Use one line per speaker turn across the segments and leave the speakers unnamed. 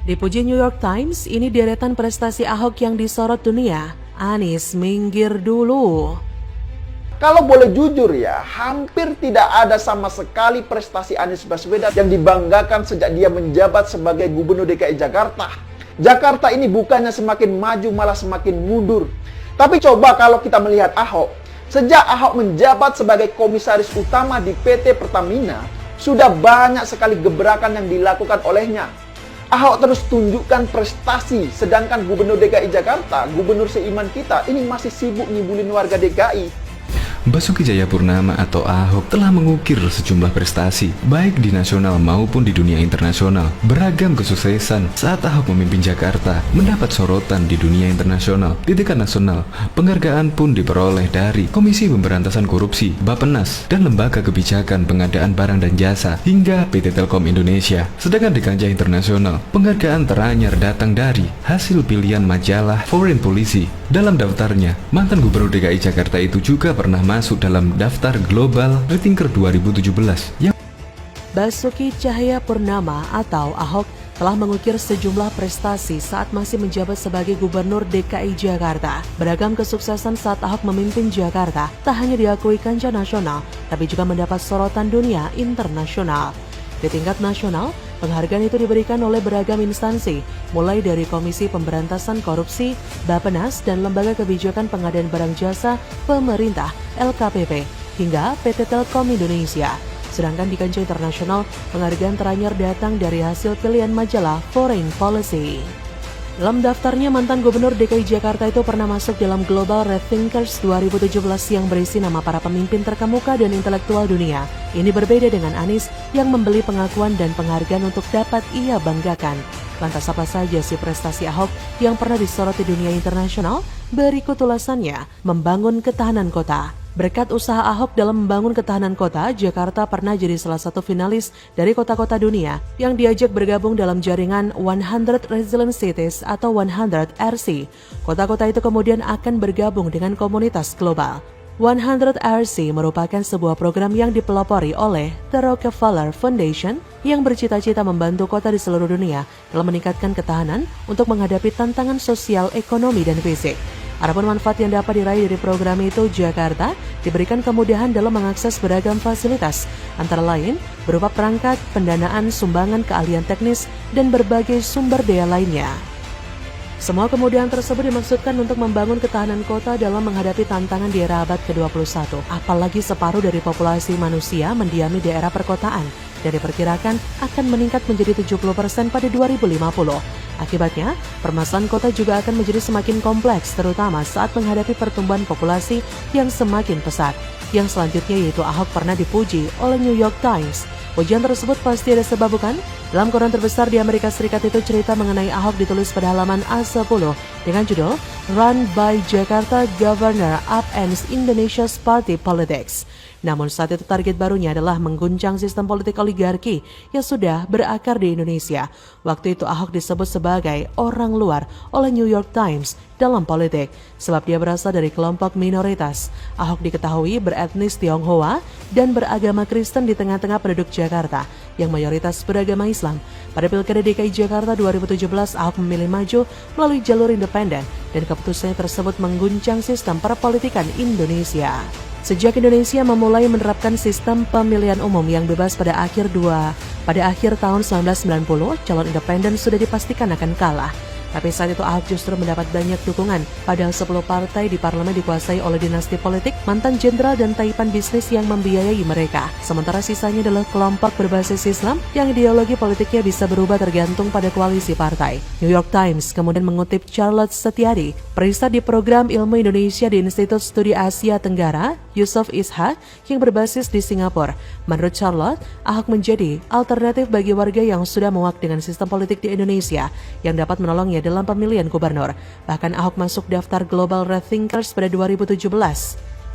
Dipuji New York Times, ini deretan prestasi Ahok yang disorot dunia. Anies minggir dulu.
Kalau boleh jujur ya, hampir tidak ada sama sekali prestasi Anies Baswedan yang dibanggakan sejak dia menjabat sebagai Gubernur DKI Jakarta. Jakarta ini bukannya semakin maju, malah semakin mundur. Tapi coba kalau kita melihat Ahok, sejak Ahok menjabat sebagai komisaris utama di PT Pertamina, sudah banyak sekali gebrakan yang dilakukan olehnya. Ahok terus tunjukkan prestasi, sedangkan Gubernur DKI Jakarta, gubernur seiman kita, ini masih sibuk ngibulin warga DKI.
Basuki Cahayapurnama atau Ahok telah mengukir sejumlah prestasi, baik di nasional maupun di dunia internasional. Beragam kesuksesan saat Ahok memimpin Jakarta mendapat sorotan di dunia internasional. Di tingkat nasional, penghargaan pun diperoleh dari Komisi Pemberantasan Korupsi, Bappenas, dan Lembaga Kebijakan Pengadaan Barang dan Jasa, hingga PT Telkom Indonesia. Sedangkan di kancah internasional, penghargaan teranyar datang dari hasil pilihan majalah Foreign Policy. Dalam daftarnya, mantan Gubernur DKI Jakarta itu juga pernah masuk dalam daftar Global Rethinker 2017.
Basuki Cahayapurnama atau Ahok telah mengukir sejumlah prestasi saat masih menjabat sebagai Gubernur DKI Jakarta. Beragam kesuksesan saat Ahok memimpin Jakarta tak hanya diakui kancah nasional, tapi juga mendapat sorotan dunia internasional. Di tingkat nasional, penghargaan itu diberikan oleh beragam instansi, mulai dari Komisi Pemberantasan Korupsi, Bappenas, dan Lembaga Kebijakan Pengadaan Barang Jasa Pemerintah (LKPP), hingga PT Telkom Indonesia. Sedangkan di kancah internasional, penghargaan teranyar datang dari hasil pilihan majalah Foreign Policy. Dalam daftarnya, mantan Gubernur DKI Jakarta itu pernah masuk dalam Global Rethinkers 2017 yang berisi nama para pemimpin terkemuka dan intelektual dunia. Ini berbeda dengan Anies yang membeli pengakuan dan penghargaan untuk dapat ia banggakan. Lantas apa saja sih prestasi Ahok yang pernah disoroti dunia internasional? Berikut ulasannya, membangun ketahanan kota. Berkat usaha Ahok dalam membangun ketahanan kota, Jakarta pernah jadi salah satu finalis dari kota-kota dunia yang diajak bergabung dalam jaringan 100 Resilient Cities atau 100 RC. Kota-kota itu kemudian akan bergabung dengan komunitas global. 100 RC merupakan sebuah program yang dipelopori oleh The Rockefeller Foundation yang bercita-cita membantu kota di seluruh dunia dalam meningkatkan ketahanan untuk menghadapi tantangan sosial, ekonomi, dan fisik. Adapun manfaat yang dapat diraih dari program itu, Jakarta diberikan kemudahan dalam mengakses beragam fasilitas, antara lain berupa perangkat, pendanaan, sumbangan, keahlian teknis, dan berbagai sumber daya lainnya. Semua kemudahan tersebut dimaksudkan untuk membangun ketahanan kota dalam menghadapi tantangan di era abad ke-21. Apalagi separuh dari populasi manusia mendiami daerah perkotaan dan diperkirakan akan meningkat menjadi 70% pada 2050. Akibatnya, permasalahan kota juga akan menjadi semakin kompleks, terutama saat menghadapi pertumbuhan populasi yang semakin pesat. Yang selanjutnya yaitu Ahok pernah dipuji oleh New York Times. Pujian tersebut pasti ada sebab, bukan? Dalam koran terbesar di Amerika Serikat itu, cerita mengenai Ahok ditulis pada halaman A10 dengan judul Run by Jakarta Governor Upends Indonesia's Party Politics. Namun saat itu target barunya adalah mengguncang sistem politik oligarki yang sudah berakar di Indonesia. Waktu itu Ahok disebut sebagai orang luar oleh New York Times dalam politik, sebab dia berasal dari kelompok minoritas. Ahok diketahui beretnis Tionghoa dan beragama Kristen di tengah-tengah penduduk Jakarta yang mayoritas beragama Islam. Pada Pilkada DKI Jakarta 2017, Ahok memilih maju melalui jalur independen dan keputusannya tersebut mengguncang sistem perpolitikan Indonesia. Sejak Indonesia memulai menerapkan sistem pemilihan umum yang bebas pada akhir tahun 1990, calon independen sudah dipastikan akan kalah. Tapi saat itu Ahok justru mendapat banyak dukungan, padahal 10 partai di parlemen dikuasai oleh dinasti politik, mantan jenderal dan taipan bisnis yang membiayai mereka. Sementara sisanya adalah kelompok berbasis Islam yang ideologi politiknya bisa berubah tergantung pada koalisi partai. New York Times kemudian mengutip Charlotte Setiadi, periset di program ilmu Indonesia di Institut Studi Asia Tenggara, Yusof Ishak, yang berbasis di Singapura. Menurut Charlotte, Ahok menjadi alternatif bagi warga yang sudah muak dengan sistem politik di Indonesia yang dapat menolongnya dalam pemilihan gubernur. Bahkan Ahok masuk daftar Global Rethinkers pada 2017.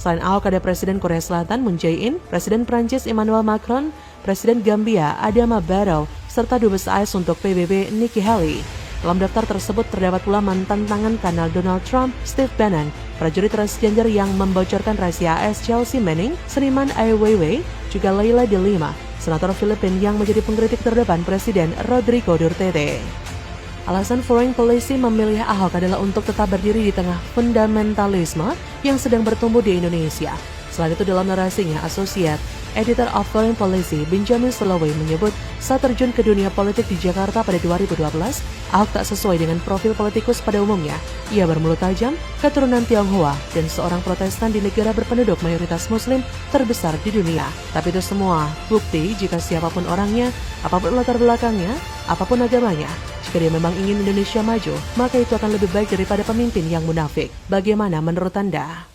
Selain Ahok ada Presiden Korea Selatan Moon Jae-in, Presiden Prancis Emmanuel Macron, Presiden Gambia Adama Barrow, serta Dubes AS untuk PBB Nikki Haley. Dalam daftar tersebut terdapat pula mantan tangan kanal Donald Trump, Steve Bannon, prajurit transgender yang membocorkan rahasia AS Chelsea Manning, seniman Ai Weiwei, juga Leila de Lima, senator Filipina yang menjadi pengkritik terdepan Presiden Rodrigo Duterte. Alasan Foreign Policy memilih Ahok adalah untuk tetap berdiri di tengah fundamentalisme yang sedang bertumbuh di Indonesia. Selain itu, dalam narasinya, Associate Editor of Foreign Policy Benjamin Soloway menyebut saat terjun ke dunia politik di Jakarta pada 2012, Ahok tak sesuai dengan profil politikus pada umumnya. Ia bermulut tajam, keturunan Tionghoa, dan seorang Protestan di negara berpenduduk mayoritas Muslim terbesar di dunia. Tapi itu semua bukti jika siapapun orangnya, apapun latar belakangnya, apapun agamanya, jika dia memang ingin Indonesia maju, maka itu akan lebih baik daripada pemimpin yang munafik. Bagaimana menurut Anda?